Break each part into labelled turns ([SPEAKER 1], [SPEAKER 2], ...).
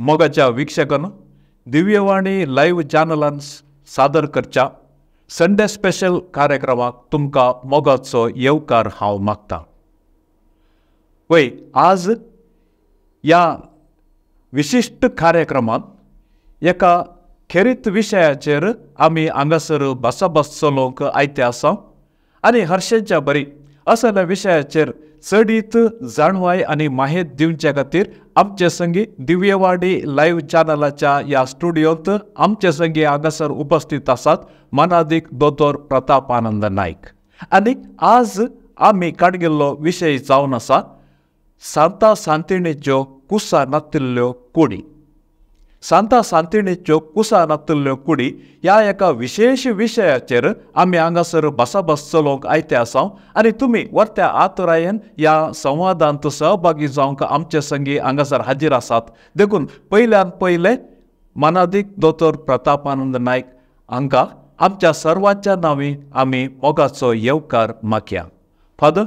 [SPEAKER 1] मोगाच्या वीक्षकांनो, दिव्यवाणी लाईव्ह चॅनलान सादर करच्या संडे स्पेशल कार्यक्रमाक तुमका मोगाचो येवकार हांव मागता. वय आज या विशिष्ट कार्यक्रमात एका खेरीत विशयाचेर आमी हांगासर बसलोंक आयते आसा आनी हर्शेच्या बरी असल्या विशयाचेर चडीत जाणवाय आनी माहिती दिवचे खातीर आमचे संगी दिव्यवाणी लाईव्ह चॅनलाच्या या स्टुडिओंत आमचे संगी हांगासर उपस्थित आसात मनादीक दोतोर प्रतापानंद नाईक. आनी आज आमी काडगिल्लो विशय जावन आसा सांता सांतिणेच्यो कुसा नातिल्ल्यो कुडी. सांता सांतिणेच्यो कुसा नातिल्ल्यो कुडी ह्या एका विशेष विशयाचेर आमी हांगासर बसलोंक आयते आसा आनी तुमी वर्त्या आतुरायेन ह्या संवादांत सहभागी जावंक आमचे संगी हांगासर हाजीर आसात. देखून पयल्यान पयले मनादीक दोतोर प्रतापानंद नाईक हांकां आमच्या सर्वांच्या नांवी आमी मोगाचो येवकार मागया. फादर,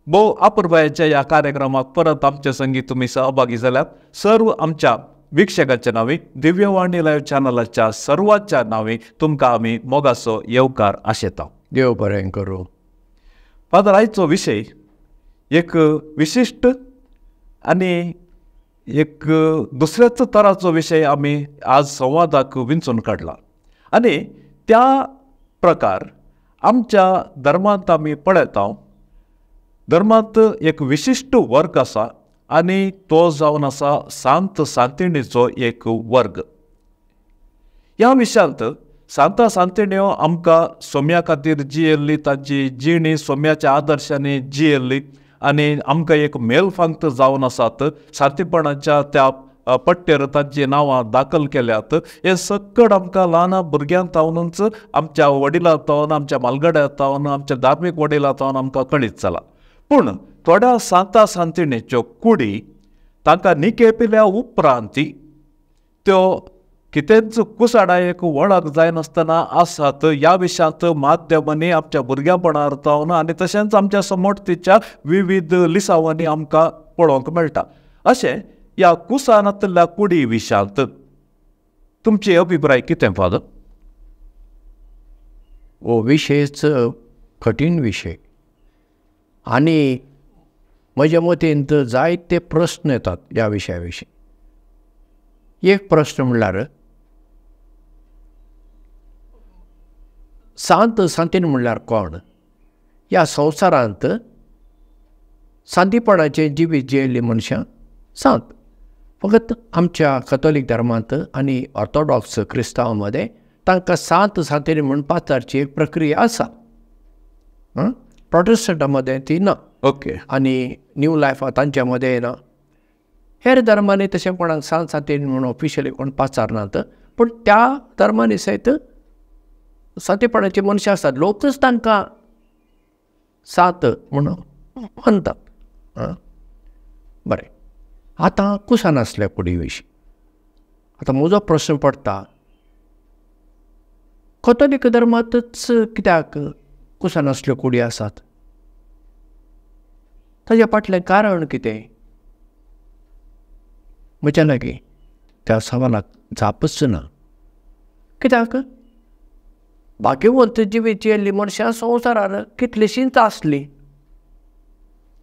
[SPEAKER 1] भोव अपुर्बायेच्या ह्या कार्यक्रमाक परत आमचे संगी तुमी सहभागी जाल्यात. सर्व आमच्या वीक्षकाच्या नावी दिव्यवाणी लाईव्ह चॅनलाच्या सर्वांच्या नावी तुमकां आमी मोगाचो येवकार आशेता.
[SPEAKER 2] देव बरें करूं.
[SPEAKER 1] फादर, आयचो विशय एक विशिश्ट आनी एक दुसऱ्याच तराचो विशय आमी आज संवादाक विंचून काडला. आनी त्या प्रकार आमच्या धर्मांत आमी पळयता, धर्मांत एक विशिश्ट वर्ग आसा आनी तो जावन आसा सांत सांतिणेचो एक वर्ग. ह्या विशयांत सांता सांतिण्यो आमकां सोम्या खातीर जियेल्ली, तांची जिणी सोम्याच्या आदर्शांनी जियेल्ली आनी आमकां एक मेलफांक्त जावन आसात. सारतीपणाच्या त्या पट्टेर तांची नांवां दाखल केल्यात. हे सकट आमकां ल्हान भुरग्यांतावनूच आमच्या वडिलांतावन, आमच्या मालगड्यांतावन, आमच्या धार्मीक वडिलांतावन आमकां कळीत जाला. पूण थोड्या सांता सांतिणेच्यो कुडी तांकां निकेपिल्या उपरांत त्यो कितेंच कुसाडायेक वळख जायनासतना आसात. ह्या विशयांत माध्यमांनी आमच्या भुरग्यापणांतावन आनी तशेंच आमच्या समोर्तीच्या विविध लिसांवांनी आमकां पळोवंक मेळटा. अशें ह्या कुसानांतल्या कुडी विशयांत तुमचे अभिप्राय कितें फादर?
[SPEAKER 2] हो विशयच कठीण विशय आनी म्हज्या मतेन तर जायते प्रस्न येतात ह्या विशया विशीं. एक प्रस्न म्हणल्यार सांत सांतिण म्हणल्यार कोण? ह्या संवसारांत सांतीपणाचें जिवीत जियेल्लीं मनशां सांत. फकत आमच्या कथोलीक धर्मांत आनी ऑर्थोडॉक्स क्रिस्तांवां मदें तांकां सांत सांतिणी म्हणून पाचारची एक प्रक्रिया आसा. प्रोटेस्टंटा मदें ती ना.
[SPEAKER 1] ओके.
[SPEAKER 2] आनी न्यू लायफा तांच्या मदें ना. हेर धर्मांनी तशें कोणाक सांत सांतिणी म्हणून ऑफिशियली कोण पाचारनात. पूण त्या धर्मांनी सयत सांतीपणाची मनशां आसात. लोकच तांकां सांत म्हणून म्हणटात. बरें, आतां कुसान आसल्या कुडी विशीं आतां म्हजो प्रस्न पडटा, कथोलीक धर्मांतच कित्याक कुसान आसल्यो कुडी आसात? ताच्या फाटलें कारण कितें? म्हज्या लागीं त्या सवालाक जापच ना. कित्याक भाग्यवंत जिवीत जियेल्लीं मनशां संवसारार कितलींशींच आसलीं.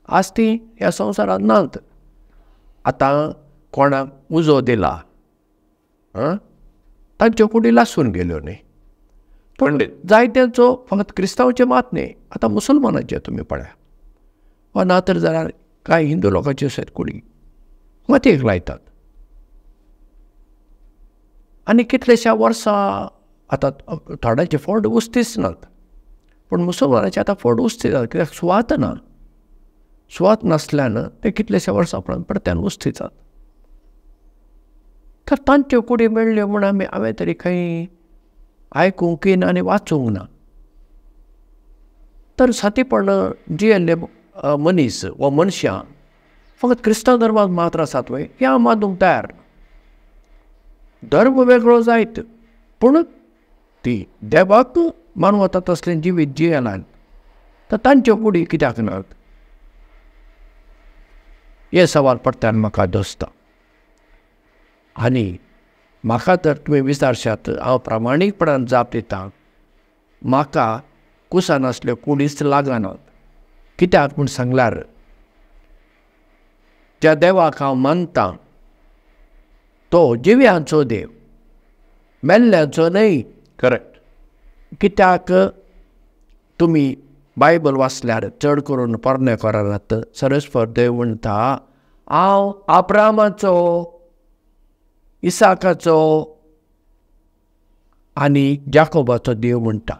[SPEAKER 2] आज तीं ह्या संवसारांत नात. आतां कोणाक उजो दिला तांच्यो कुडी लासून गेल्यो न्ही. पण जायत्यांचो फकत क्रिस्तांवांचे मात न्ही, आतां मुसलमानांचे तुमी पळया, वा ना तर जाल्यार कांय हिंदू लोकांचे आसात कुडी मातयेक लायतात. आनी कितलेशा वर्सां आतां थोड्यांचे फोड उस्तीच नात. पूण मुसलमानाचे आतां फोड उस्ती जाता. कित्याक सुवात ना. सुवात नासल्यान ते कितलेशा वर्सां उपरांत परत्यान उस्ती जातात. तर तांच्यो कुडी मेळ्ळ्यो म्हूण हांवें तरी खंय आयकूंक ना आनी वाचूंक ना. तर सांतीपण जियेल्ले मनीस वा मनशां फकत क्रिस्तांव धर्मांत मात्र आसात वय हें हांव मानूंक तयार ना. धर्म वेगळो जायत पूण ती देवाक मानूं वता तसलें जिवीत जियेलां. तर तांच्यो कुडी कित्याक नात? हे सवाल पडटान म्हाका दोस्ता. आनी म्हाका जर तुमी विचारशात हांव प्रामाणीकपणान जाप दितां, म्हाका कुसान असल्यो कुडीच लागनात. कित्याक म्हूण सांगल्यार ज्या देवाक हांव मानतां तो जिव्यांचो देव, मेल्ल्यांचो न्हय.
[SPEAKER 1] करेक्ट.
[SPEAKER 2] कित्याक तुमी बायबल वाचल्यार चड करून पोरनेकारांत सरस्पर देव म्हणटा हांव अब्रामाचो, इसाकाचो आनी जाकोबाचो देव म्हणटा.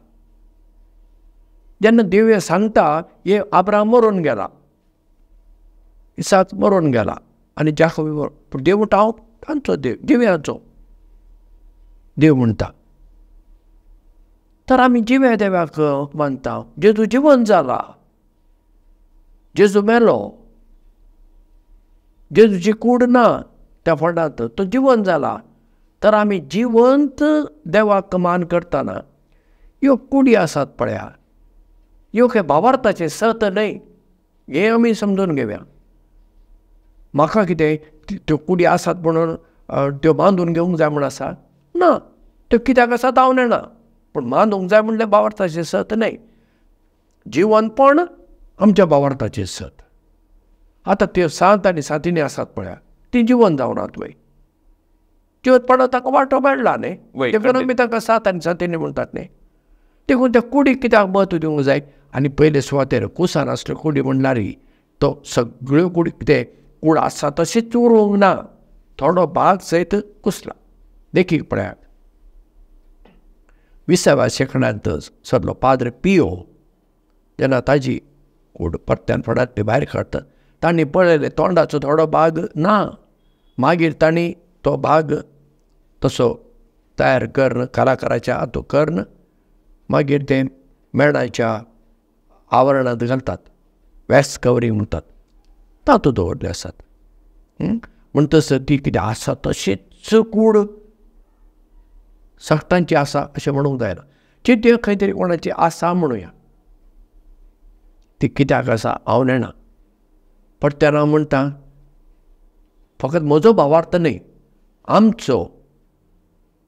[SPEAKER 2] जेन्ना देव सांगता हे अब्राम मरून गेला, इसाक मरून गेला आनी जाकोब मरून, पूण देव म्हणटा हांव तांचो देव, जिव्यांचो देव म्हणटा. तर आमी जिव्या देवाक मानता. जेजू जिवंत जाला, जेजू मेलो, जेजूची कूड ना त्या फंडांत, तो जिवंत जाला. तर आमी जिवंत देवाक मान करतना ह्यो कुडी आसात पळया, ह्यो खंय भावार्थाचे सत न्हय, हे आमी समजून घेवया. म्हाका कितें त्यो कुडी आसात म्हणून त्यो बांदून घेवंक जाय म्हूण आसा ना. त्यो कित्याक आसात हांव नेना, पूण बांदूंक जाय म्हणल्यार भावार्थाचे सत न्हय. जिवंतपण आमच्या भावार्थाचे सत. आतां त्यो सांत आनी सांतिणी आसात पळया, ती जिवंत जावनात वय. जिवंतपणांत ताका वांटो मेळ्ळा न्ही, देखून आमी ताका सांत आनी सांतिणी म्हणटात न्ही. देखून त्या कुडीक कित्याक म्हत्व दिवंक जाय. आनी पयले सुवातेर कुसान आसल्यो कुडी म्हणल्यार तो सगळ्यो कुडी कितें कूड आसा तशीच उरोवंक ना, थोडो भाग सयत कुसला. देखीक पळयात 20व्या शेंकड्यांत सदलो पाद्र पियो जेन्ना ताजी कूड परत्यान फडांतली भायर काडटा, तांणी पळयलें तोंडाचो थोडो भाग ना. मागीर तांणी तो भाग तसो तयार करून कलाकाराच्या हातूंत करून मागीर ते मेणाच्या आवरणांत घालतात, वॅक्स कवरींग म्हणटात, तातूंत दवरले आसात. म्हणटच ती कितें आसा तशीच कूड सक्तांची आसा अशें म्हणूंक जायना. चिट्यो खंय तरी कोणाची आसा म्हणुया, ती कित्याक आसा हांव नेना. परत्यान हांव म्हणटा फकत म्हजो भावार्थ न्हय, आमचो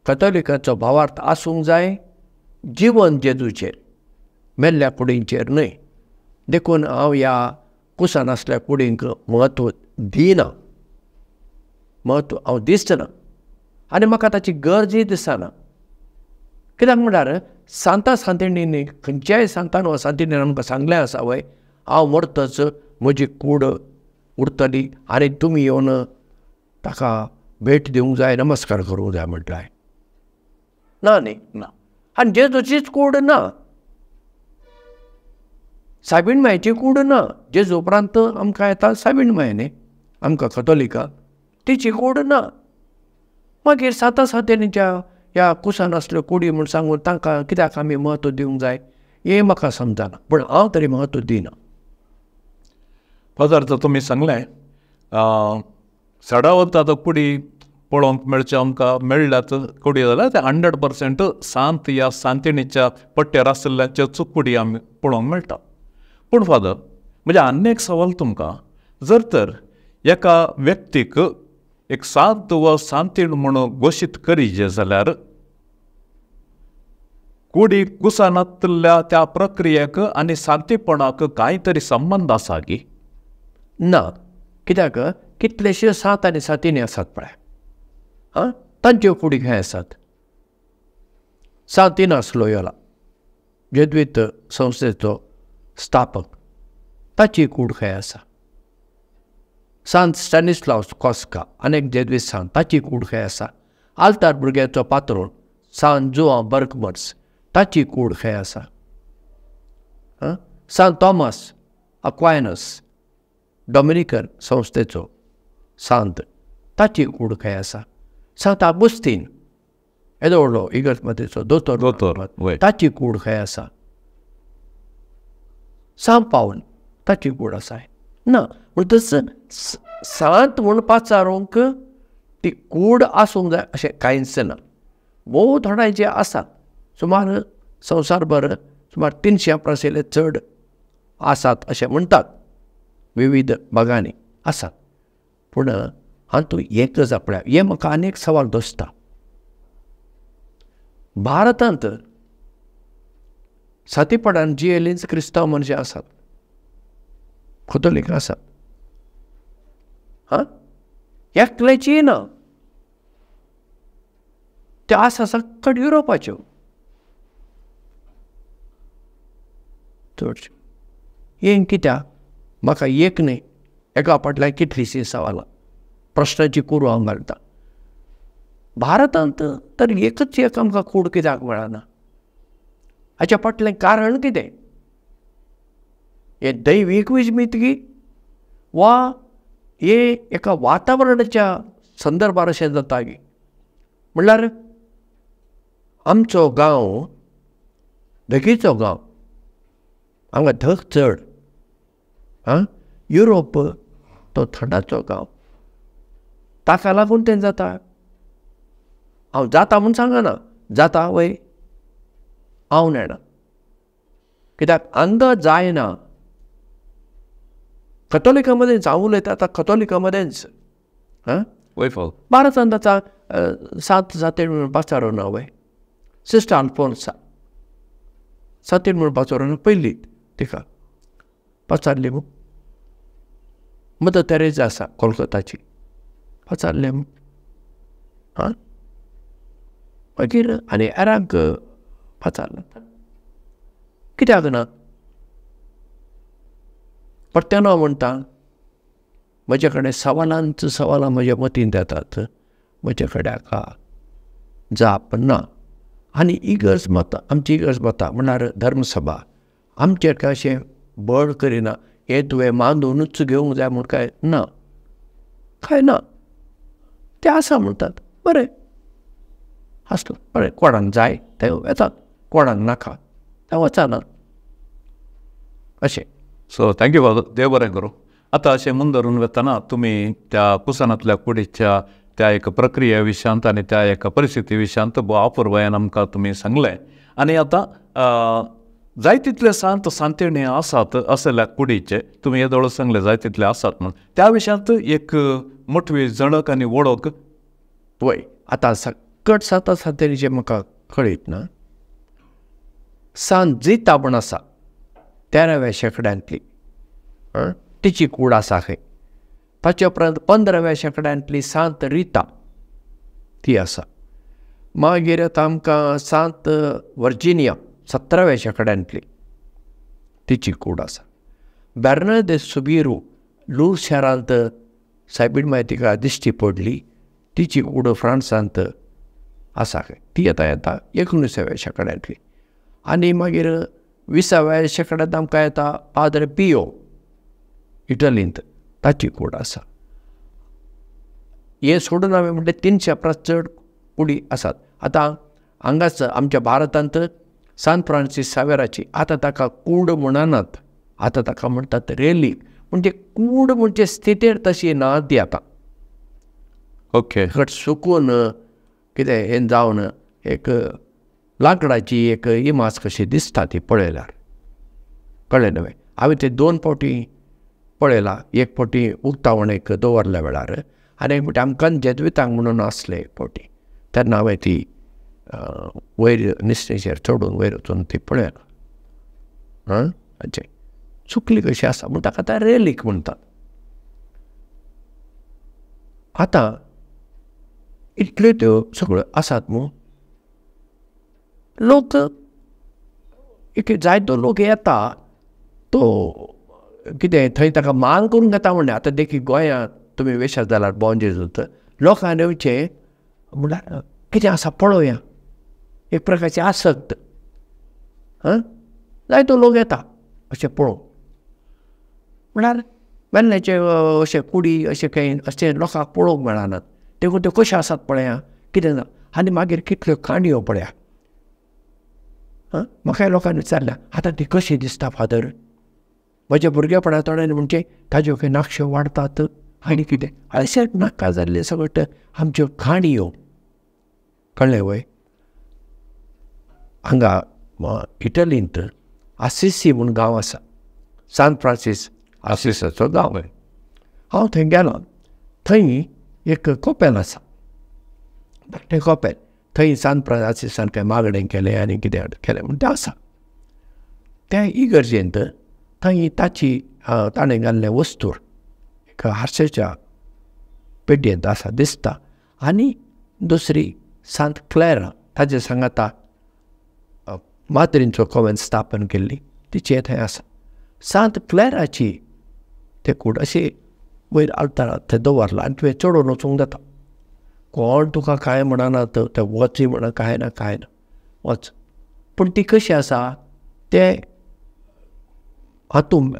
[SPEAKER 2] कथोलिकाचो भावार्थ आसूंक जाय जिवन जेजूचेर, मेल्ल्या कुडींचेर न्हय. देखून हांव ह्या कुसान आसल्या कुडींक म्हत्व दिना, म्हत्व हांव दिसना आनी म्हाका ताची गरजय दिसना. कित्याक म्हणल्यार सांता सांतिणींनी खंयच्याय सांतान वा सांतिणीन आमकां सांगलें आसा वय, हांव मरतच म्हजी कूड उरतली आनी तुमी येवन ताका भेट दिवंक जाय, नमस्कार करूंक जाय म्हटल्यार ना न्ही. ना. आनी जेजूचीच कूड ना, साबीण मांयची कूड ना. जेजू उपरांत आमकां येता साबीण मांय न्ही, आमकां कथोलिकाक तिची कूड ना. मागीर सांता सांतिणीच्या ह्या कुसान आसल्यो कुडी म्हूण सांगून तांकां कित्याक आमी म्हत्व दिवंक जाय हें म्हाका समजना, पूण हांव तरी म्हत्व दिना.
[SPEAKER 1] पदार्थ तुमी सांगलें सडावत आतां कुडी पळोवंक मेळचे आमकां मेळ्ळ्यात कुडी जाल्यार ते 100% सांत ह्या सांतिणीच्या पट्ट्यार आशिल्ल्याच्योच कुडी आमी पळोवंक मेळटा. पूण फादर म्हणजे आनी एक सवाल तुमकां, जर तर एका व्यक्तीक एक सांत वा सांतीण म्हणून घोशीत करीचे जाल्यार कुडी कुसानांतल्या त्या प्रक्रियेक आनी सांतीपणाक कांय तरी संबंद आसा की
[SPEAKER 2] ना. कित्याक कितलेशे सांत आनी सांतिणी आसात पळय, तांच्यो कुडी खंय आसात. सांत इनास लोयोला जेजुईत संस्थेचो स्थापक, ताची कूड खंय आसा. सांत स्टॅनिस्लावस कॉस्का आनीक जेजुईत सांत, ताची कूड खंय आसा. आल्तार भुरग्याचो पात्रोन सांत जुआंव बर्कमन्स, ताची कूड खंय आसा. सांत थॉमस अक्वायनस डॉमिनिकन संस्थेचो सांत, ताची कूड खंय आसा. सांत आगुस्तीन एदोळ्ळो इगर्जमतीचो दोतोर, ताची कूड खंय आसा. सांत पावल, ताची कूड आसा ना. म्हणटच सांत म्हूण पाचारूंक ती कूड आसूंक जाय अशें कांयच ना. भोव थोड्यांचे आसात, सुमार संवसारभर सुमार 300 परसेले चड आसात अशें म्हणटात, विविध भागांनी आसात. पूण आनी तूं एकच आपल्या. हे म्हाका आनीक सवाल दोसता. भारतांत सातेपडान जियेलींच क्रिस्तांव मनशां आसात, कथोलीक आसात. एकल्याची ना, त्यो आसा सक्कट युरोपाच्यो चडश्यो. हें कित्याक? म्हाका एक न्ही, एका फाटल्यान कितलींशीं सवालां, प्रश्नाची कूड हांव घालतां. भारतांत तर एकच एक आमकां कूड कित्याक मेळना? हाच्या फाटलें कारण कितें? हे दैवीक विस्मितकी वा हे एका वातावरणाच्या संदर्भार अशें जाता की, म्हणल्यार आमचो गांव देगेचो गांव, हांगा ढग चड, युरोप तो थंडाचो गांव, ताका लागून तें जाता. हांव जाता म्हूण सांगना, जाता वय हांव नेना. कित्याक हांगा जायना. कथोलिका मदेंच हांव उलयता आतां, कथोलिका मदेंच भारतांत आतां सांत सातेर म्हणून पाचारो ना वय, सिस्टर आल्फोन्सा सातेर म्हणून पाचारो ना, पयली तिका पाचारली म्हूण. मदर तेरेजा आसा कोलकाताची, पाचारले म्हूण. मागीर आनी हेरांक पाचारला. कित्याक ना? परत्यान हांव म्हणटा, म्हजे कडेन सवालांच सवालां म्हज्या मतींत येतात, म्हजे कडेन हाका जाप ना. आनी इगर्ज मतां, आमची इगर्ज मतां म्हणल्यार धर्मसभा आमचेर काय अशें बळ करिना. हें तुवें मानूनच घेवंक जाय म्हूण काय ना, काय ना. ते आसा म्हणटात, बरें आसता, बरें. कोणाक जाय ते येतात, कोणाक नाका ते वचनात, अशें.
[SPEAKER 1] सो थँक्यू फादर, देव बरें करूं. आतां अशें मन धरून वतना तुमी त्या कुसानांतल्या कुडीच्या त्या एक प्रक्रिये विशयांत आनी त्या एका परिस्थिती विशयांत अपुर्बायेन आमकां तुमी सांगलें. आनी आतां जाय तितले सांत सांतिणी आसात असल्या कुडीचे, तुमी हे दोळ सांगले जाय तितले आसात म्हणून, त्या विशयांत एक मोठवी जणक आनी वळख.
[SPEAKER 2] वय आतां सकट सांत सांतिणीचें म्हाका कळीत ना. सांत जिता म्हूण आसा 13व्या शेंकड्यांतली, तिची कूड आसा खंय. ताचे उपरांत 15व्या शेंकड्यांतली सांत रिता ती आसा. मागीर आतां आमकां सांत वर्जिनिया 17व्या शेंकड्यांतली, तिची कूड आसा. बेर्नार्द दे सुबीरू लूर शारांत सायबीण मागीर तिका दिश्टी पडली, तिची कूड फ्रांसांत आसा खंय. ती आतां येता 19व्या शेंकड्यांतली. आनी मागीर 20व्या शेंकड्यांत आमकां येता पाद्र पियो इटलींत, ताची कूड आसा. हे सोडून हांवें म्हणलें 300 परस चड कुडी आसात. आतां हांगाच आमच्या भारतांत सांत फ्रांसीस सावेराची, आतां ताका कूड म्हणनात, आतां ताका म्हणटात रेलीक. म्हणजे कूड म्हणजे स्थितीर तशी ना ती आतां.
[SPEAKER 1] ओके.
[SPEAKER 2] सुकून कितें हें जावन एक लांकडाची एक इमाज कशी दिसता ती पळयल्यार, कळ्ळें न्हय. हांवें ते 2 फावटी पळयलां. एक फावटी उक्तावणेक दवरल्या वेळार, आनी एक फावटी आमकां जेजुईतांक म्हणून आसले एक फावटी, तेन्ना हांवें ती वयर निसणेचेर चडून वयर वचून ती पळयलां. हाचें चुकली कशी आसा म्हूण ताका आतां रेलीक म्हणटात. आतां इतल्यो त्यो सगळ्यो आसात न्हू. लोक एक जायतो लोक येता, तो कितें थंय ताका मान करून घेता म्हणलें. आतां देखीक गोंयांत तुमी वेशात जाल्यार बोवान जेजूत लोकांक येवचें म्हणल्यार कितें आसा पळोवया, एक प्रकारची आसक्त. जायतो लोक येता अशें पळोवंक. म्हळ्यार वेल्ल्याचे अशे कुडी अशे खंय अशे लोकांक पळोवंक मेळनात. देखून त्यो कश्यो आसात पळया, कितें ना. आनी मागीर कितल्यो काणयो पळया. म्हाका लोकांनी विचारल्या, आतां ती कशी दिसता फादर? म्हज्या भुरगेपणा तोंडान म्हणजे ताज्यो खंय नाक्षो वाडटात आनी कितें अशें नाका जाल्ले सगळे आमच्यो काणयो, कळ्ळें वय. हांगा इटलींत आसिसी म्हूण गांव आसा, सांत फ्रांसीस आसिसाचो गांव. हांव थंय गेलो. थंय एक कोपेल आसा, धाकटें कोपेल. थंय सांत सारकें मागणें केलें आनी कितें केलें म्हण तें आसा. त्या इगर्जेंत थंय ताणें घाल्ले वस्तूर एक हारशाच्या पेटयेंत आसा दिसता. आनी दुसरी सांत क्लॅरा ताजे सांगाता मात्रेंचो कॉवेंट स्थापन केल्ली तिचे थंय आसा. सांत क्लॅराची ते कूड अशें वयर आल्तारांत थंय दवरला आनी तुवें चडोवन वचूंक जाता. कोण तुका कांय म्हणना ते वचय म्हणा, कांय ना वच. पूण ती कशी आसा ते हातूंत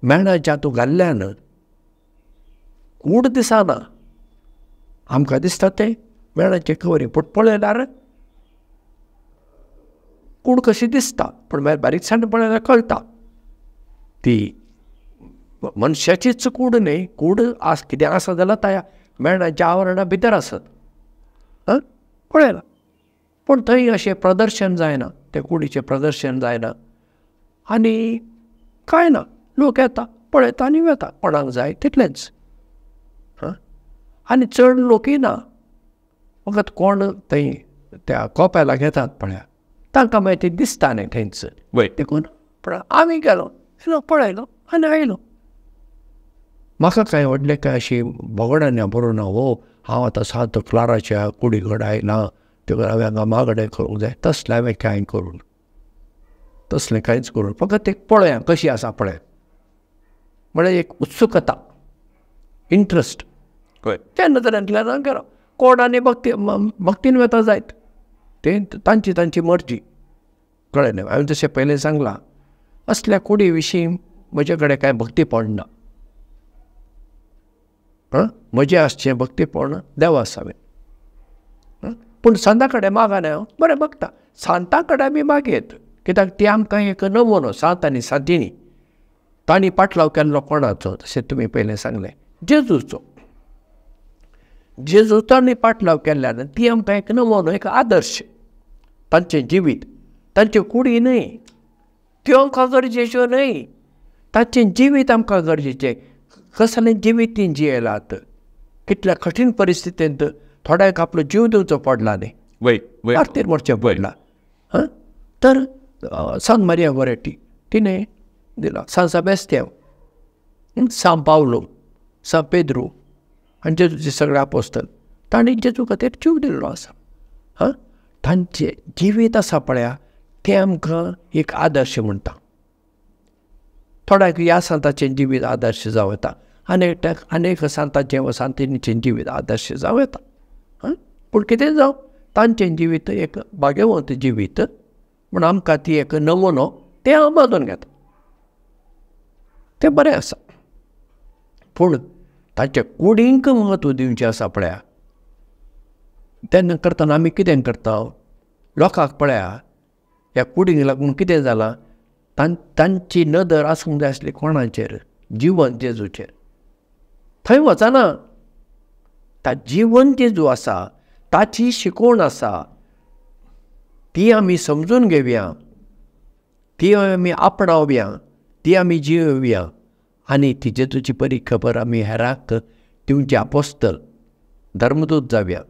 [SPEAKER 2] मेणाच्या हातूंत घाल्ल्यान कूड दिसना. आमकां दिसता तें मेणाचें कवरींग, पूण पळयल्यार कूड कशी दिसता, पूण मागीर बारीकसाण पळयल्यार कळटा ती मनशाचीच कूड न्ही. कूड कितें आसा जाल्यार त्या मेणाच्या आवरणा भितर आसत, पळयलां. पूण थंय अशें प्रदर्शन जायना, ते कुडीचें प्रदर्शन जायना आनी कांय ना. लोक येता, पळयता आनी वता, कोणाक जाय तितलेंच. आनी चड लोकय ना, फकत कोण थंय त्या कोपेलाक येतात पळया, तांकां मागीर तें दिसता न्ही थंयच. देखून पण आमी गेलो, पळयलो आनी आयलो. म्हाका कांय व्हडलें कांय अशी बोगडांनी बरोवन ना. हांव आतां सांत क्लाराच्या कुडी कडेन आयलां, तेका हांवें हांगा मागणें करूंक जाय, तसलें हांवें कांय करूं, तसलें कांयच करूं. फकत एक पळया कशी आसा पळय, म्हळ्यार एक उत्सुकता, इंट्रस्ट. त्या नदरांतल्यान गेलो. कोण आनी भक्तीन वता जायत, तें तांची मर्जी. कळ्ळें न्ही. हांवें तशें पयलें सांगलां, असल्या कुडी विशीं म्हजे कडेन कांय भक्तीपण ना. म्हजें आसचें भक्तीपण देवा आसावें. पूण सांता कडेन मागना हांव बरें बगता. सांता कडेन आमी मागयत, कित्याक ती आमकां एक नमुनो, सांत आनी सांतिनी. तांणी पाटलाव केल्लो कोणाचो, तशें तुमी पयलें सांगलें, जेजूचो. जेजूचांनी पाटलाव केल्ल्यान ती आमकां एक नमुनो, एक आदर्श. तांचें जिवीत, तांच्यो कुडी न्हय, त्यो आमकां गरजेच्यो न्हय, तांचें जिवीत आमकां गरजेचें. कसलें जिवीत ती जियेलात, कितल्या कठीण परिस्थितींत थोड्यांक आपलो जीव दिवचो पडला न्ही, आरतीर मरचें पडलां. तर सांत मारिया गोरेटी तिणें दिला. सांत सेबेस्तियाव, सांत पावलो, सांत पेद्रू आनी जेजूचे सगळे आपोस्तल, तांणी जेजू खातीर जीव दिल्लो आसा. तांचें जिवीत आसा पळया, तें आमकां एक आदर्श म्हणटा. थोड्यांक ह्या सांताचें जिवीत आदर्श जावं येता, अनेक सांताचें वा सांतिनीचें जिवीत आदर्श जावं येता. पूण कितें जावं, तांचें जिवीत एक भाग्यवंत जिवीत म्हूण आमकां ती एक नमुनो, तें हांव बांदून घेता. तें बरें आसा. पूण तांच्या कुडींक म्हत्व दिवचें आसा पळया, तेन्ना करतना आमी कितें करता, लोकांक पळया ह्या कुडींक लागून कितें जालां, तांची नदर आसूंक जाय आसली कोणाचेर, जिवन जेजूचेर. थंय वचना. ता जिवन जेजू आसा, ताची शिकवण आसा, ती आमी समजून घेवया, ती आमी आपणावया, ती आमी जियोवया आनी ती जेजूची बरी खबर आमी हेरांक दिवचे आपोस्तल, धर्मदूत जावया,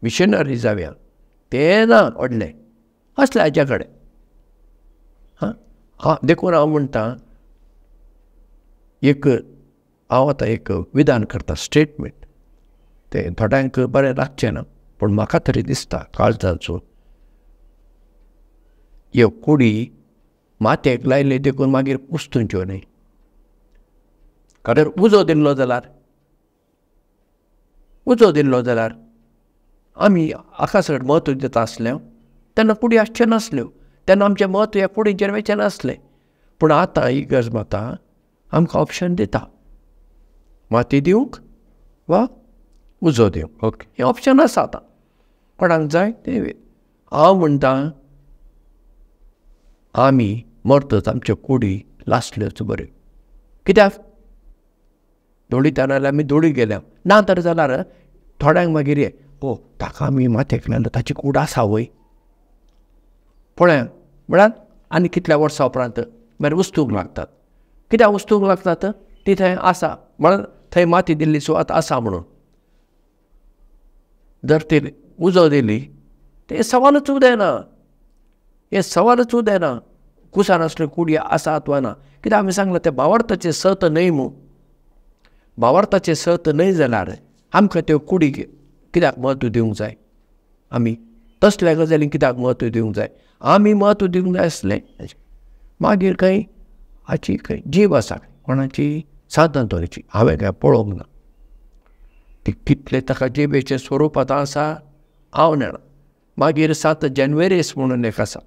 [SPEAKER 2] मिशनरी जावया. तें ना व्हडलें असलें हाच्या कडेन. देखून हांव म्हणटा, हांव आतां एक विधान करता, स्टेटमेंट. तें थोड्यांक बरें लागचें ना, पूण म्हाका तरी दिसता काळजाचो, ह्यो कुडी मातयेक लायले देखून मागीर पुस्तुच्यो न्हय. कारण उजो दिल्लो जाल्यार आमी आकाशाक म्हत्व दिता आसले तेन्ना कुडी आसच्यो नासल्यो, तेन्ना आमचें म्हत्व ह्या कुडींचेर वयचें नासलें. पूण आतां इगर्ज माता आमकां ऑप्शन दिता, माती दिवंक वा उजो दिवंक. हें ऑप्शन आसा आतां, कोणाक जाय तें. हांव म्हणटा आमी मरतच आमच्यो कुडी लासल्योच बऱ्यो. कित्याक धोडिता जाल्यार आमी धोडी गेल्या ना, तर जाल्यार थोड्यांक मागीर ताका आमी मातयेक लायलो, ताची कूड आसा वय पळय म्हळ्यार. आनी कितल्या वर्सां उपरांत मागीर वस्तूंक लागतात. कित्याक वस्तूंक लागतात, ती थंय आसा म्हळ्यार थंय माती दिल्ली सुवात आसा म्हणून. जर ते उजो दिली ते सवालच उदेना, हे सवालच उदेना कुसार असले कुडी आसा अथवा ना. कित्याक आमी सांगलां ते भावार्थाचे सत न्हय मू, भावार्थाचे सत न्हय जाल्यार आमकां त्यो कुडी कित्याक म्हत्व दिवंक जाय. आमी तसल्या गजालींक कित्याक म्हत्व दिवंक जाय. आमी म्हत्व दिवंक जाय आसलें मागीर खंय हाची खंय जीब आसा कोणाची साधनतोरीची हांवें काय पळोवंक ना. ती कितले ताका जिबेचें स्वरूप आतां आसा हांव नेणा. मागीर 7 जानेवारीस म्हणून एक आसा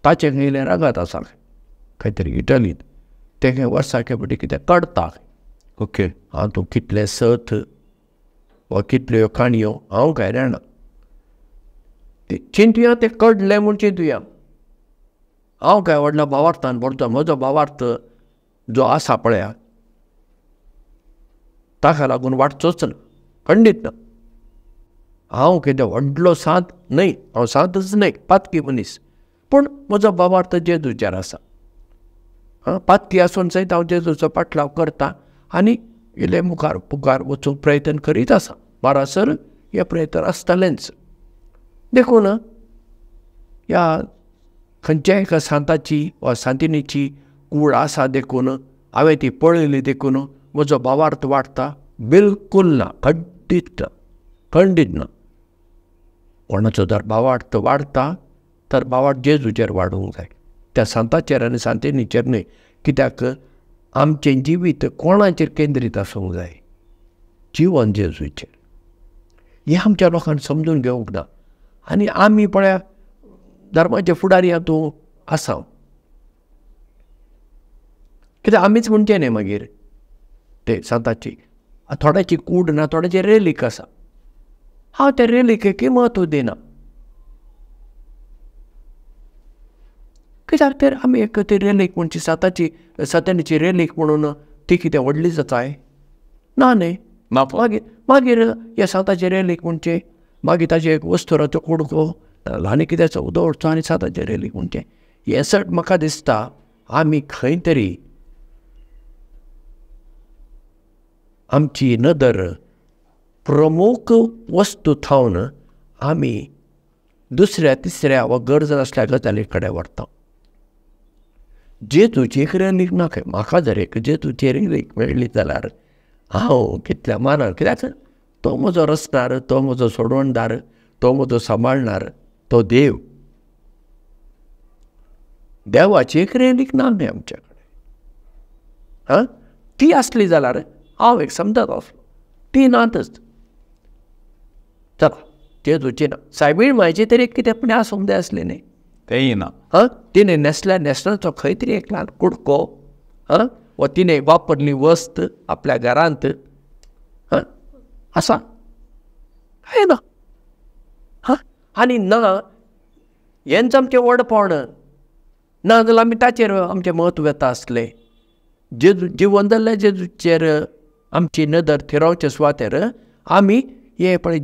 [SPEAKER 2] ताचे खंयले रगत आसा खंय तरी इटलींत, ते खंय वर्साचे फावटी कितें कडटा.
[SPEAKER 1] ओके.
[SPEAKER 2] हांव तूं कितले सथ वा कितल्यो काणयो हांव काय जाणा. ते चिंतुया ते कडले म्हूण चिंतुया. हांव काय व्हडल्या भावार्थान भरतो. म्हजो भावार्थ जो आसा पळया ताका लागून वाटचोच ना, खंडीत ना. हांव कितें व्हडलो सांत न्हय, हांव सांतच न्हय, पातकी मनीस. पूण म्हजो भावार्थ जेजूचेर आसा. पातकी आसून सयत हांव जेजूचो पाटलाव करतां आनी इल्ले मुखार वचूंक प्रयत्न करीत आसा. बारासर हे प्रयत्न आसतलेंच. देखून ह्या खंयच्याय एका सांताची वा सांतिनीची कूड आसा देखून हांवें ती पळयली देखून म्हजो भावार्थ वाडटा बिलकूल ना, खंडीत ना. कोणाचो जर भावार्थ वाडटा तर भावार्थ जेजूचेर वाडूंक जाय, त्या सांताचेर आनी सांतिनीचेर न्हय. कित्याक आमचें जिवीत कोणाचेर केंद्रीत आसूंक जाय, जिवन जेजूचेर. हें आमच्या लोकांक समजून घेवंक ना. आनी आमी पळया धर्माचे फुडारी हातूंत आसा. कित्याक आमीच म्हणचे न्ही मागीर ते सांताची थोड्याची कूड ना, थोड्याचे रेलीक आसा. हांव त्या रेलिकेक म्हत्व दिना. कित्याक तर आमी एक ती रेलीक म्हणची सांताची रेलीक म्हणून ती कितें व्हडली जाताय ना न्ही. मागीर ह्या सांताची रेलीक म्हणचे मागीर ताचे एक वस्तुराचो कुडको आनी कितेंचो उदवडचो आनी सांताचे रेलीक म्हणचे. हें सट म्हाका दिसता आमी खंय तरी आमची नदर प्रमुख वस्तू थावन आमी दुसऱ्या तिसऱ्या वा गरज नासल्या गजाली कडेन व्हरता. जेजूची एक रेलीक ना खंय. म्हाका जर एक जेजूची रेलीक मेळ्ळी जाल्यार हांव कितल्या मानार. कित्याक तो म्हजो रचणार, तो म्हजो सोडवणदार, तो म्हजो सांबाळणार, तो देव. देवाची एक रेलीक ना न्ही आमच्या कडेन. ती आसली जाल्यार हांव एक समजत आसलो. ती नातच. चला जेजूची ना. सायबीण म्हायची तरी कितें पूण आसूंक जाय आसली न्ही.
[SPEAKER 1] तेंय ना.
[SPEAKER 2] तिणें नॅशनलचो खंय तरी एक ल्हान कुडको वा तिणें वापरली वस्त आपल्या घरांत आसा काय ना. आनी ना हेंच आमचें व्हडपण ना जाल्यार आमी ताचेर आमचें म्हत्व येता आसलें. जिवन जाल्ल्या जेजूचेर आमची नदर थिरोवचे सुवातेर आमी हे पळय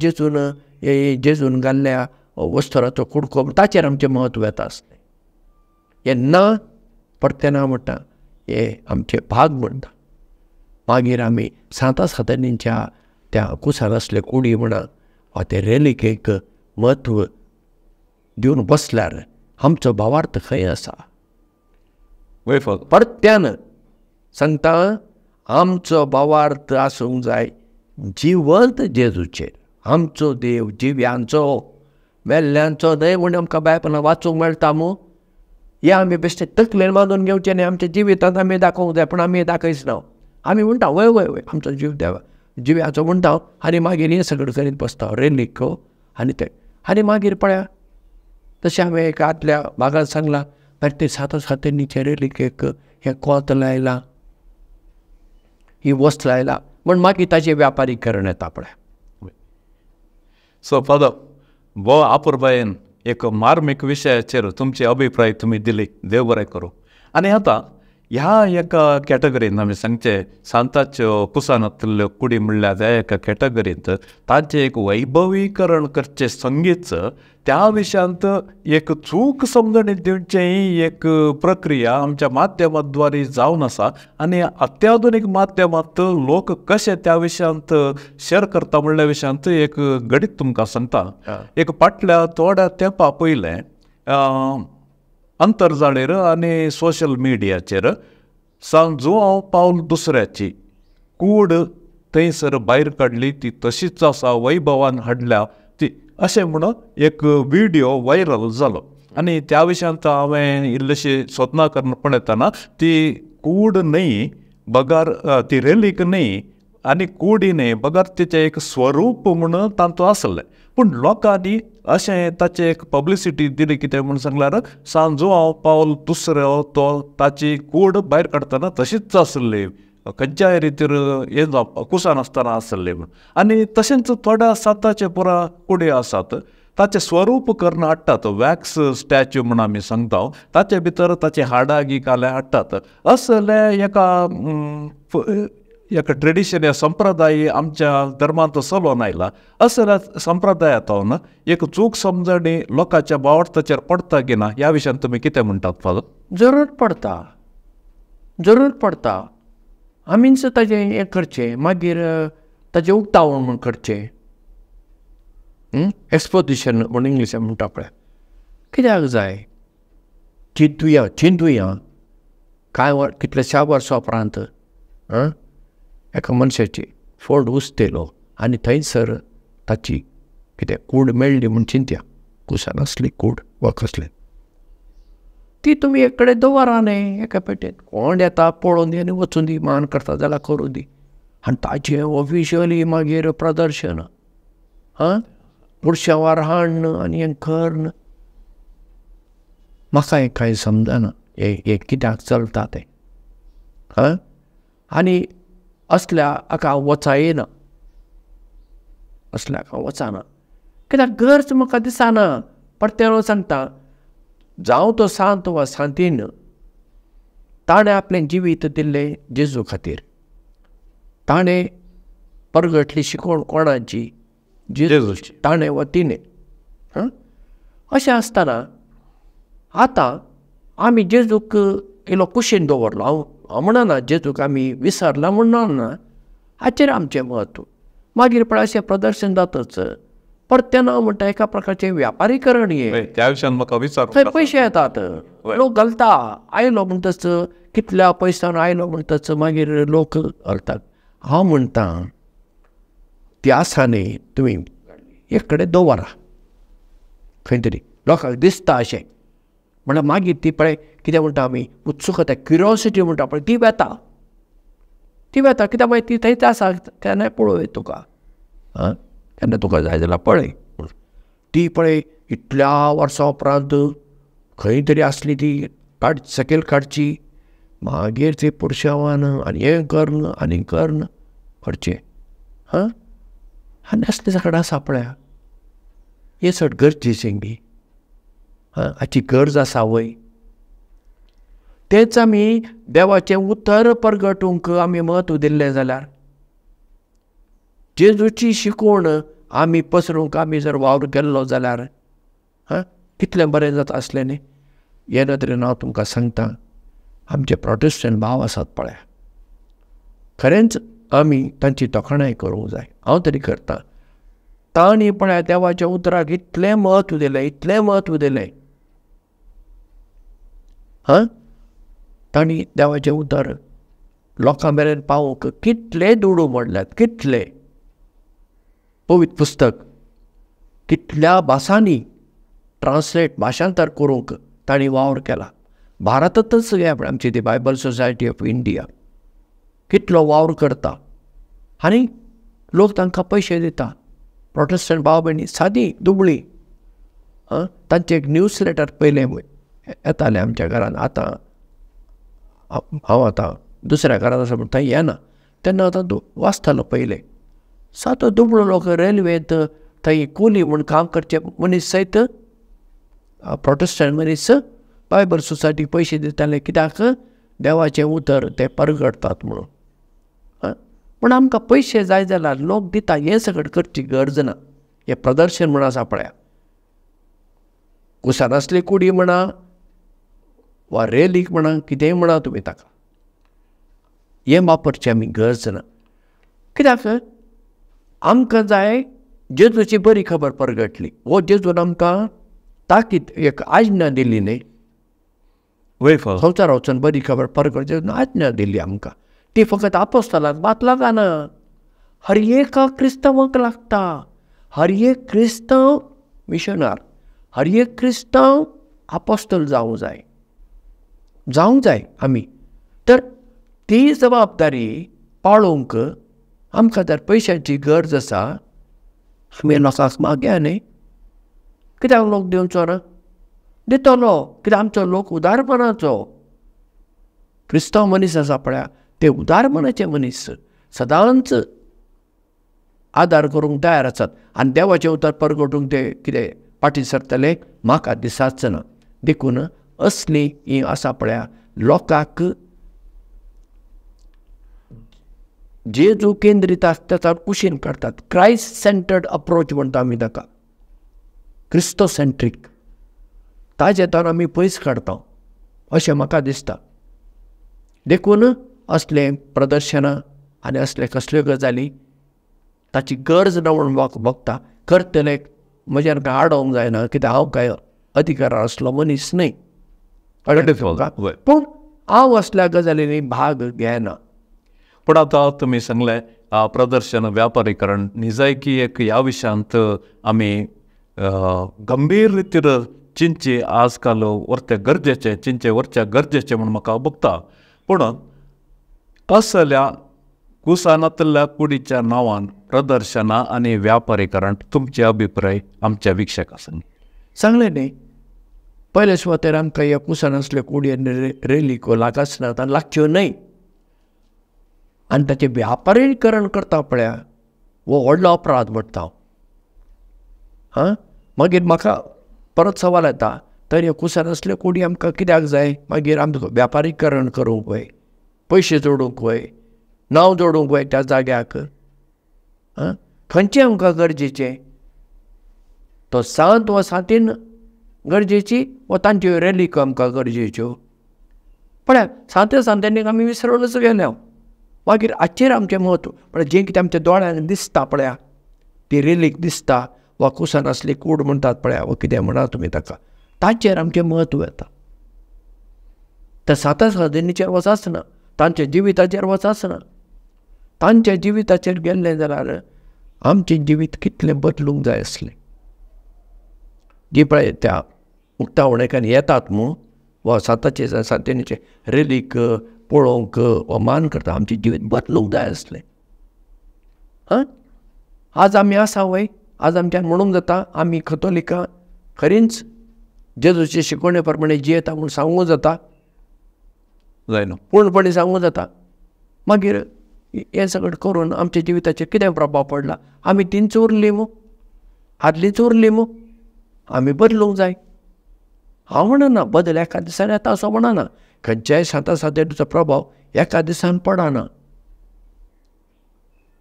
[SPEAKER 2] जेजून घाल्ल्या वस्तुराचो कुडको ताचेर आमचें म्हत्व येता आसलें. हें ना परतें ना म्हणटा हे आमचे भाग म्हणटा. मागीर आमी सांता साधनींच्या त्या कुसार आसले कुडी म्हणा वा ते रेलिकेक म्हत्व दिवन बसल्यार आमचो भावार्थ खंय आसा. परत्यान सांगता आमचो भावार्थ आसूंक जाय जिवंत जेजूचेर. आमचो देव जिव्यांचो मेल्ल्यांचो न्हय म्हूण आमकां बायबलांत वाचूंक मेळटा मू. हे आमी बेश्टे तकलेन बांदून घेवचें न्ही. आमच्या जिवितांत आमी दाखोवंक जाय. पूण आमी हें दाखयच ना. आमी म्हणटा वय वय वय आमचो जीव देवा जिव्याचो म्हणटा आनी मागीर हें सगळें करीत बसता रेलीक आनी ते. आनी मागीर पळया तशें हांवें एक आदल्या भागांत सांगलां मागीर ते सातेनीचे रेलीकेक हें कोत लायलां, ही वस्त लायला म्हण मागीर ताचें व्यापारीकरण येता पळय.
[SPEAKER 1] सो फादर वो अपुर्बायेन एक मार्मीक विशयाचेर तुमचे अभिप्राय तुमी दिले. देव बरें करूं. आनी आतां ह्या एका कॅटेगरीन आमी सांगचे सांताच्यो कुसानांतल्यो कुडी म्हणल्यार त्या एका कॅटेगरींत तांचे एक वैभवीकरण करचे संगीत त्या विशयांत एक चूक समजणी दिवचें एक प्रक्रिया आमच्या माध्यमाद्वारे जावन आसा आनी अत्याधुनीक माध्यमांत लोक कशे त्या विशयांत शेअर करता म्हणल्या विशयांत एक गणीत तुमकां सांगता. एक फाटल्या थोड्या तेंपा पयलें अंतरजाळेर आनी सोशल मिडियाचेर सांत जुआंव पावल दुसऱ्याची कूड थंयसर भायर काडली, ती तशीच आसा, वैभवान हाडल्या ती, अशें म्हणून एक व्हिडिओ व्हायरल जालो. आनी त्या विशयांत हांवें इल्लीशी सोदना करून पळयतना ती कूड न्हय बगार, ती रेलीक न्हय आनी कूड न्हय बगार तिचें एक स्वरूप म्हणून तांचो आसलें. पूण लोकांनी अशें ताचें एक पब्लिसिटी दिली, कितें म्हूण सांगल्यार सांत जुआंव पावल दुसरो तो ताची कूड भायर काडटना तशीच आसली, खंयच्याय रितीर हें कुसान आसतना आसली म्हूण. आनी तशेंच थोड्या सांताचे पुरा कुडी आसात ताचें स्वरूप करून हाडटात, वॅक्स स्टॅच्यू म्हूण आमी सांगता, ताचे भितर ताची हाडां गिकाले हाडटात. असले एका ट्रेडिशन, संप्रदाय आमच्या धर्मांत चलोन आयला. असल्या संप्रदायांतून एक चूक समजणी लोकांच्या बावडताचेर पडटा की ना, ह्या विशयान तुमी कितें म्हणटात फादर?
[SPEAKER 2] जरूर पडटा. आमीच ताजें हें करचें, मागीर ताजें उक्तावण म्हूण करचें, एक्सपोजिशन म्हूण इंग्लिशान म्हणटा पळय. कित्याक जाय? चिंतुया कितल्याश्या वर्सां उपरांत एका मनशाची फोड उस्तेलो आनी थंयसर ताची कितें कूड मेळ्ळी म्हूण चिंत्या. कुसान असली कूड वा कसलें, ती तुमी एक कडेन दवरा न्ही, एका पेटेन कोण येता पळोवन दी आनी वचून दी, मान करता जाल्यार करूं दी. आनी ताचें ऑफिशियली मागीर प्रदर्शन पुरश्यावार हाडन आनी हें करन, म्हाका हें कांय समजना हें कित्याक चलता तें. आनी असल्या हाका हांव वचायना, कित्याक गरज म्हाका दिसना. परतें सांगता, जावं तो सांत वा सांतीन, ताणें आपलें जिवीत दिल्लें जेजू खातीर, ताणें परगटली शिकोवण कोणाची? जेजूची, ताणें वा तिणें. अशें आसतना आतां आमी जेजूक इल्लो कुशीन दवरलो. हांव म्हणना जेजूक आमी विसरला म्हणना, हाचेर आमचें म्हत्व. मागीर पळय अशें प्रदर्शन जातच परतें हांव म्हणटा एका प्रकारचें व्यापारीकरण हें.
[SPEAKER 1] त्या विशयान म्हाका विचार,
[SPEAKER 2] थंय पयशे येतात, लोक घालता, आयलो म्हणटच कितल्या पयसान आयलो म्हणटच मागीर लोक घालतात. हांव म्हणटा ती आसा न्ही, तुमी एक कडेन दवरा खंय तरी, लोकांक दिसता अशें म्हणल्यार मागीर ती पळय कितें म्हणटा आमी उत्सुकता, क्युरियोसिटी म्हणटा पळय, ती वेता. कित्याक मागीर ती थंयच आसा केन्नाय पळोवं तुका, केन्ना तुका जाय जाल्यार पळय. ती पळय इतल्या वर्सां उपरांत खंय तरी आसली ती सकयल काडची, मागीर ती पुरशावान आनी हें करन आनी करन करचें. आनी असले कडेन आसा पळय, हे चड गरजेचें बी, हाची गरज आसा वय. तेच आमी देवाचें उतर परगटूंक आमी म्हत्व दिल्लें जाल्यार, जेजूची शिकवण आमी पसरूंक आमी जर वावर केल्लो जाल्यार कितलें बरें जाता आसलें न्ही. हे नदरेन हांव तुमकां सांगता, आमचे प्रोटेस्टंट भाव आसात पळय, खरेंच आमी तांची तोखणाय करूंक जाय. हांव तरी करतां. तांणी पळय देवाच्या उतराक इतलें म्हत्व दिलें, तांणी देवाचें उतर लोकां मेरेन पावोवंक कितले दुडू मोडल्यात, कितले पवित्र पुस्तक कितल्या भासांनी भाशांतर करूंक तांणी वावर केला. भारतांतच घे पळय आमची ती बायबल सोसायटी ऑफ इंडिया कितलो वावर करता आनी लोक तांकां पयशे दिता. प्रोटेस्टंट भाव भयणी सादी दुबळी, तांचे एक न्यूज लेटर पयलें येतालें आमच्या घरान. आतां हांव आतां दुसऱ्या घरांत आसा म्हूण थंय येना, तेन्ना आतां वाचतालो पयलें. सादो दुबळो लोक रेल्वेंत थंय कुली म्हूण काम करचे मनीस सयत प्रोटेस्टंट मनीस बायबल सोसायटीक पयशे दिताले. कित्याक देवाचें उतर ते परगडतात म्हणून. पूण आमकां पयशे जाय जाल्यार लोक दिता, हें सगळें करची गरज ना. हें प्रदर्शन म्हण आसा पळया, कुसानासली कुडी म्हणा वा रेलीक म्हणा, कितेंय म्हणा तुमी ताका, हें वापरची आमी गरज ना. कित्याक आमकां जाय जेजूची बरी खबर परगटली. वो जेजून आमकां ताकीद एक आज्ञा दिली न्ही,
[SPEAKER 1] वेफळ
[SPEAKER 2] संवसार वचून बरी खबर परगट जेजून आज्ञा दिली आमकां. ती फकत आपोस्तलांक मात लागना, हर एका क्रिस्तांवाक लागता. हर एक क्रिस्तांव मिशनर, हर एक क्रिस्तांव आपोस्तल जावंक जाय आमी. तर ती जबाबदारी पाळोवंक आमकां जर पयशांची गरज आसा, आमी लोकांक मागया न्ही. कित्याक लोक दिवचो ना? दितलो, कित्याक आमचो लोक उदारपणाचो. क्रिस्तांव मनीस आसा पळया, ते उदारपणाचे मनीस, सदांच आदार करूंक तयार आसात. आनी देवाचें उतर परगटूंक ते कितें फाटीं सरतले म्हाका दिसाच ना. देखून असली ही आसा पळया, लोकांक जेजू केंद्रीत आसता ताका कुशीन काडटात. क्रायस्ट सेंटर्ड अप्रोच म्हणटा आमी ताका, क्रिस्तो सेंट्रीक. ताजेतान आमी पयस काडटा अशें म्हाका दिसता. देखून असले प्रदर्शनां आनी असले कसल्यो गजाली ताची गरज ना म्हणून म्हाका बगता. करतले म्हज्यान कांय आडोवंक जायना, कित्याक हांव कांय अधिकारा असलो मनीस न्ही. पूण हांव असल्या गजालींनी भाग घेना.
[SPEAKER 1] पण आता तुम्ही सांगले प्रदर्शन व्यापारीकरण निजायकी एक ह्या विशयांत आमी गंभीर रितीन चिंचे आजकाल व्हरचे गरजेचे, चिंचे व्हरचे गरजेचे म्हणून म्हाका बगता. पूण असल्या कुसानांतल्या कुडीच्या नांवान प्रदर्शनां आनी व्यापारीकरण तुमचे अभिप्राय आमच्या विक्षकांक
[SPEAKER 2] सांगले न्ही. पयले सुवातेर आमकां ह्या कुसानासल्यो कुडी आनी रेलीको लागच ना, तांकां लागच्यो न्हय. आनी ताचें व्यापारीकरण करता पळया, वो व्हडलो अपराध म्हणटा हांव. मागीर म्हाका परत सवाल येता, तर ह्यो कुसानासल्यो कुडी आमकां कित्याक जाय? मागीर आमकां व्यापारीकरण करूंक वय, पयशे जोडूंक वय, नांव जोडूंक वय त्या जाग्याक. खंयचें आमकां गरजेचें? तो सांत वा सांतीन गरजेची वा तांच्यो रेलीक आमकां गरजेच्यो? पळयात, सांत्यांनीक आमी विसरूनच गेल्या. मागीर हाचेर आमचें म्हत्व. पण जें कितें आमच्या दोळ्यांक दिसता पळया, ती रेलीक दिसता वा कुसानासली कूड म्हणटात पळया, वा कितें म्हणा तुमी ताका, ताचेर आमचें म्हत्व येता. त्या सांतीचेर वचाच ना, तांच्या जिविताचेर वचाच ना. तांच्या जिविताचेर गेल्लें जाल्यार आमचें जिवीत कितलें बदलूंक जाय आसलें. जी पळय त्या उक्तावणेकान येतात न्हू, वा सांताचे सांतिनीचे रेलीक पळोवंक वा मान करता, आमचें जिवीत बदलूंक जाय आसलें. आज आमी आसा वय, आज आमच्यान म्हणूंक जाता आमी कथोलिकां खरींच जेजूचे शिकवणे प्रमाणे जियेता म्हूण सांगूंक जाता,
[SPEAKER 1] जायना
[SPEAKER 2] पूर्णपणी सांगूंक जाता. मागीर हें सगळें करून आमच्या जिविताचेर कितें प्रभाव पडला? आमी तींच उरलीं मू, आदलींच उरलीं मू. आमी बदलूंक जाय. हांव म्हणना बदल एका दिसान येता असो म्हणना. खंयच्याय सांताचो प्रभाव एका दिसान पडना.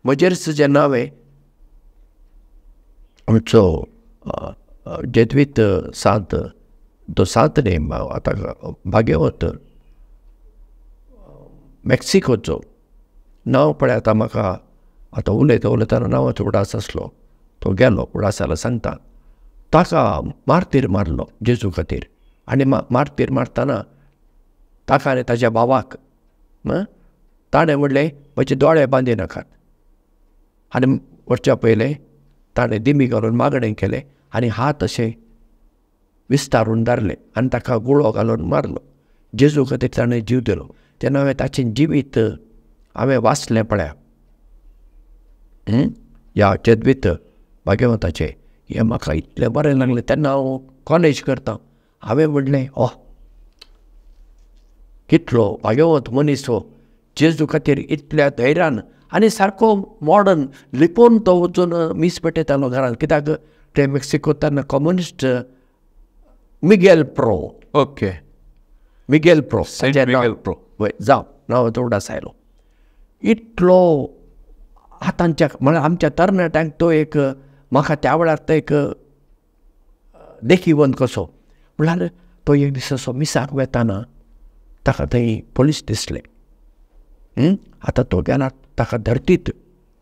[SPEAKER 2] म्हजेर जेन्ना हांवें आमचो जेद्वीत सांत, तो सांत न्ही आतां भाग्यवत, मॅक्सिकोचो नांव पळय. आतां म्हाका आतां उलयतना नांवाचो उडास आसलो, तो गेलो उडासाला सांगता. ताका मार्तीर मारलो जेजू खातीर. आनी मार्तीर मारतना ताका आनी ताच्या भावाक ताणें म्हणलें म्हजे दोळे बांदी नाकात. आनी वचच्या पयलें ताणें दिमी घालून मागणें केलें आनी हात अशे विस्तारून धरले आनी ताका गुळो घालून मारलो. जेजू खातीर ताणें जीव दिलो. तेन्ना हांवें ताचें जिवीत हांवें वाचलें पळया, ह्या जेद्वीत भाग्यवताचें. हें म्हाका इतलें बरें लागलें. तेन्ना हांव कॉलेज करतां. हांवें म्हणलें कितलो भाग्यवत मनीस हो, जेजू खातीर इतल्या धैर्यान आनी सारको मॉडर्न लिपोवन तो वचून मीस पेटयतालो घरांत. कित्याक ते मेक्सिको तेन्ना communist Miguel Pro.
[SPEAKER 1] Okay.
[SPEAKER 2] Miguel Pro
[SPEAKER 1] saint Miguel Pro.
[SPEAKER 2] वय जावं नांव तेवढाच आयलो. इतलो हातांच्या म्हळ्यार आमच्या तरणाट्यांक तो एक म्हाका त्या वेळार तो एक देखीवंत कसो. म्हळ्यार तो एक दीस असो मिसाक वेताना ताका थंय पुलीस दिसले. आतां तो गेला ताका धरतीत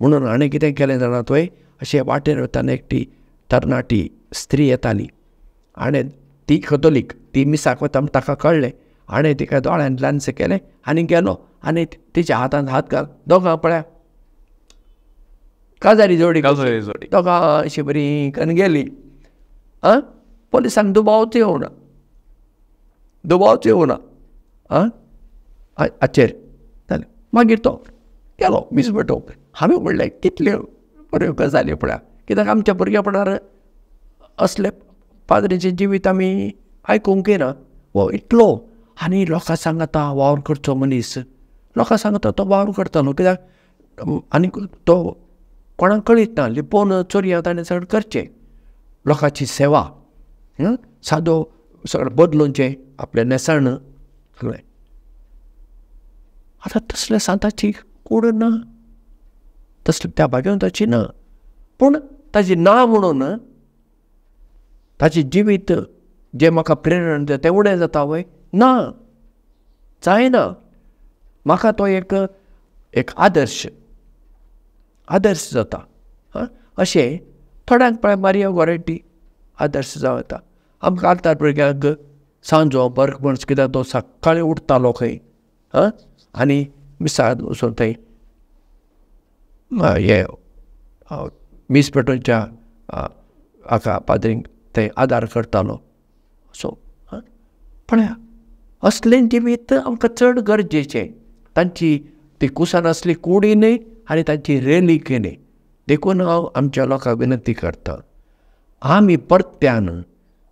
[SPEAKER 2] म्हणून हाणें कितें केलें जाणा थंय अशें वाटेर वताना एकटी तरणाटी स्त्री येताली आनी ती कथोलीक ती मिसाक वता म्हूण ताका कळ्ळें. हाणें तिका दोळ्यांतल्यान केलें आनी गेलो आनी तिच्या हातांत हात घाल दोगां पळया काजारी जोडी दोगां अशी बरी करून गेली. पोलिसांक दुबावच येवना हाचेर जालें. मागीर तो गेलो मिसबटो. हांवें म्हणलें कितल्यो बऱ्यो गजाली पळया कित्याक आमच्या भुरगेपणार असले पाद्रीचें जिवीत आमी आयकूंक येना. वो इतलो आनी लोकां सांगता वावर करचो मनीस लोकां सांगता तो वावर करतालो कित्याक आनी तो कोणाक कळीत ना लिपोवन चोरया ताणें सगळें करचें. लोकांची सेवा सादो सगळें बदलूनचें आपलें नेसाण सगळें. आतां तसल्या सांताची कूड ना तसले त्या भाग्यवंताची ना. पूण ताची ना म्हणून ताची जिवीत जें म्हाका प्रेरण तें उणें जाता वय ना जायना. म्हाका तो एक आदर्श जाता. अशें थोड्यांक पळय मारिया गॉरेटी आदर्श जावं येता. आमकां आतां भुरग्यांक सांजो बरपणस कित्याक तो सकाळीं उठतालो खंय आनी मिसाक वचून थंय हे मिसपेटोच्या हाका पाद्रींक थंय आदार करतालो. सो पळया असलें जिवीत आमकां चड गरजेचें. तांची ती कुसान असली कुडी न्हय आनी तांची रेलीक न्हय. देखून हांव आमच्या लोकांक विनंती करता आमी परत्यान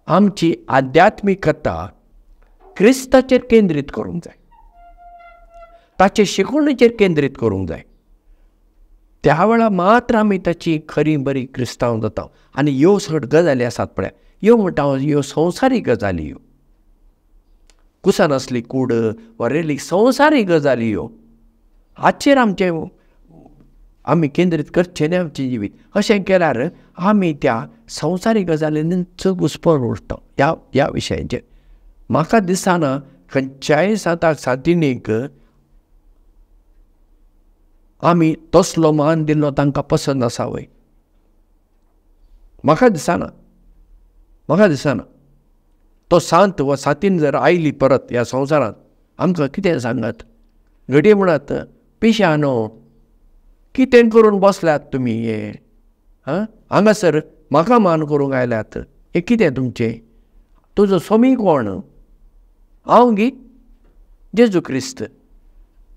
[SPEAKER 2] आमची आध्यात्मिकता क्रिस्ताचेर केंद्रीत करूंक जाय. ताचे शिकवणेचेर केंद्रीत करूंक जाय. त्या वेळार मात्र आमी ताची खरी बरी क्रिस्तांव जाता. आनी ह्यो सगळ्यो गजाली आसात पळय ह्यो म्हणटा हांव ह्यो संवसारीक गजाली ह्यो कुसान असली कूड वा रेलीक संवसारीक गजाली ह्यो हाचेर आमी केंद्रीत करचें न्ही आमचें जिवीत. अशें केल्यार आमी त्या संवसारीक गजालींनी घुस्पण उरता. ह्या विशयाचेर म्हाका दिसना खंयच्याय सांतिणीक आमी तसलो मान दिल्लो तांकां पसंद आसा वय म्हाका दिसना. तो सांत वा सांतीन जर आयली परत ह्या संवसारांत आमकां कितें सांगात घडये म्हणत पिश्यानो कितें करून बसल्यात तुमी हे हांगासर म्हाका मान करूंक आयल्यात हें कितें तुमचें. तुजो स्वामी कोण. हांव गी जेजू क्रिस्त.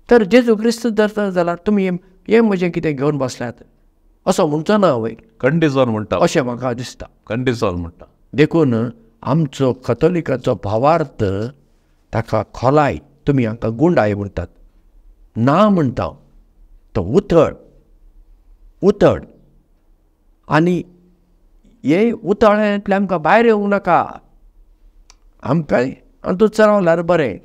[SPEAKER 2] तर जेजू क्रिस्त धरता जाल्यार तुमी हें म्हजें कितें घेवन बसल्यात असो म्हणचो ना वय.
[SPEAKER 1] कंडिजन म्हणटा
[SPEAKER 2] अशें म्हाका दिसता.
[SPEAKER 1] कंडिजन म्हणटा.
[SPEAKER 2] देखून आमचो कथोलिकाचो भावार्थ ताका खोलाय तुमी हांकां गुंडाय म्हणटात ना म्हणटा तो उतड आनी हे उतळ्यांतल्यान आमकां भायर येवंक नाका. आमकां तूं चलवल्यार बरें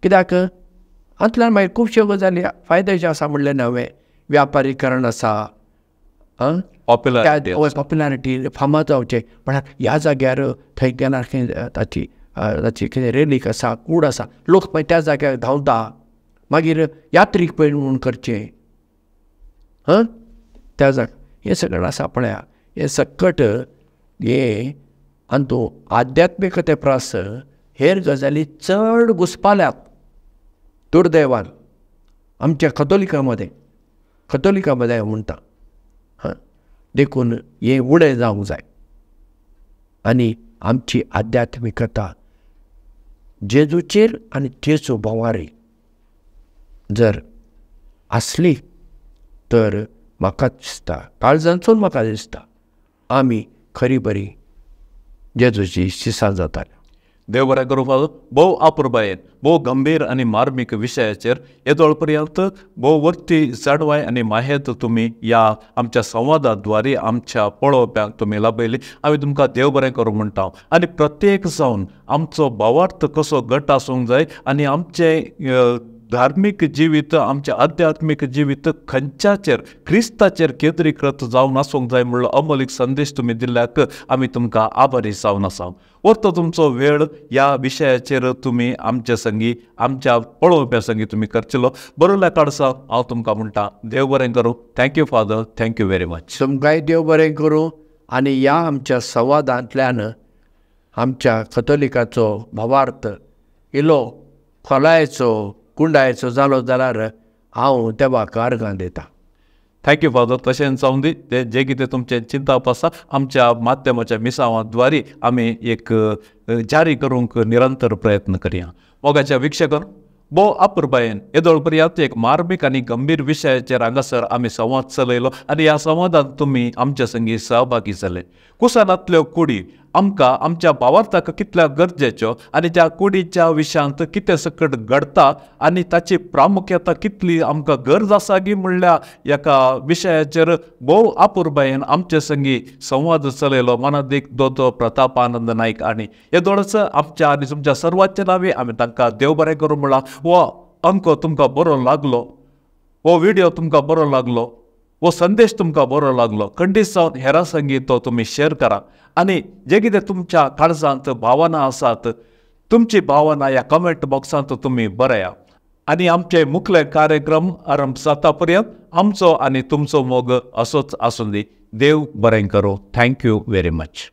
[SPEAKER 2] कित्याक हातूंतल्यान मागीर खुबश्यो गजाली फायद्याच्यो आसा म्हणलें हांवें. व्यापारीकरण आसा पॉप्युलॅरिटी फामाद जावचें म्हळ्यार ह्या जाग्यार थंय गेल्यार ताची कितें रेलीक आसा कूड आसा लोक मागीर त्या जाग्यार धांवता मागीर यात्रीक पळय म्हणून करचें त्या जाग्यार हें सगळें आसा पळया. हें सकट हें आनी तूं आध्यात्मिकते प्रास हेर गजाली चड घुस्पाल्यात दुर्दैवान आमच्या कथोलिका मदें हांव म्हणटा. देखून हें उणें जावंक जाय आनी आमची आध्यात्मिकता जेजूचेर आनी जेजू बोवारी जर आसली तर म्हाका दिसता काळजांतसून म्हाका दिसता आमी खरी बरी जेजूची शिसां जाताली.
[SPEAKER 1] देव बरें करूं फादर. भोव अपुरबायेन भोव गंभीर आनी मार्मीक विशयाचेर येदोळ पर्यंत भोव वर्ती चढवाय आनी माहेत तुमी ह्या आमच्या संवादाद्वारे आमच्या पळोवप्यांक तुमी लाभयली. आमी तुमकां देव बरें करूं म्हणटा. आनी प्रत्येक जावन आमचो भावार्थ कसो घट आसूंक जाय आनी आमचें धार्मीक जिवीत आमचें आध्यात्मीक जिवीत खंयच्याचेर क्रिस्ताचेर केंद्रीकृत जावन आसूंक जाय म्हणलो अमोलीक संदेश तुमी दिल्ल्याक आमी तुमकां आभारी जावन आसा. वरतो तुमचो वेळ ह्या विशयाचेर तुमी आमचे संगी आमच्या पळोवप्या संगी तुमी करचेलो. बरोल्या काडसा हांव तुमकां म्हणटा देव बरें करूं. Thank you father. Thank you very much.
[SPEAKER 2] तुमकांय देव बरें करूं. आनी ह्या आमच्या संवादांतल्यान आमच्या कथोलिकाचो भावार्थ इलो खोलायेचो कुंडायचो जालो जाल्यार हांव देवाक अर्गां दितां.
[SPEAKER 1] Thank you father. तशेंच जावं दी. ते जे कितें तुमचें चिंतप आसा आमच्या माध्यमाच्या मिसावांद्वारे आमी एक जारी करूंक निरंतर प्रयत्न करया. मोगाच्या विक्षकन भोव अपुरबायेन येदोळ पर्यंत एक मार्मीक आनी गंभीर विशयाचेर हांगासर आमी संवाद चलयलो आनी ह्या संवादांत तुमी आमचे संगी सहभागी जाले. कुसानांतल्यो कुडी आमकां आमच्या भावार्थाक कितल्या गरजेच्यो आनी त्या कुडीच्या विशयांत कितें सकट घडटा आनी ताची प्रामुख्यता कितली आमकां गरज आसा गी म्हणल्या एका विशयाचेर भोव अपुरबायेन आमचे संगी संवाद चलयलो. मानादीक दोतो प्रतापानंद नायक आनी येदोळच आमच्या आनी तुमच्या सर्वांच्या नांवे आमी तांकां देव बरें करूं म्हणला. हो अंक तुमकां बरो लागलो, हो व्हिडिओ तुमकां बरो लागलो, वो संदेश तुमकां बरो लागलो, खंडीत जावन हेरां संगी तो तुमी शेअर करा. आनी जे कितें तुमच्या काळजांत भावना आसात तुमची भावना ह्या कमेंट बॉक्सांत तुमी बरया. आनी आमचे मुखले कार्यक्रम आरंभ जाता पर्यंत आमचो आनी तुमचो मोग असोच आसूं दी. देव बरें करूं. Thank you very much.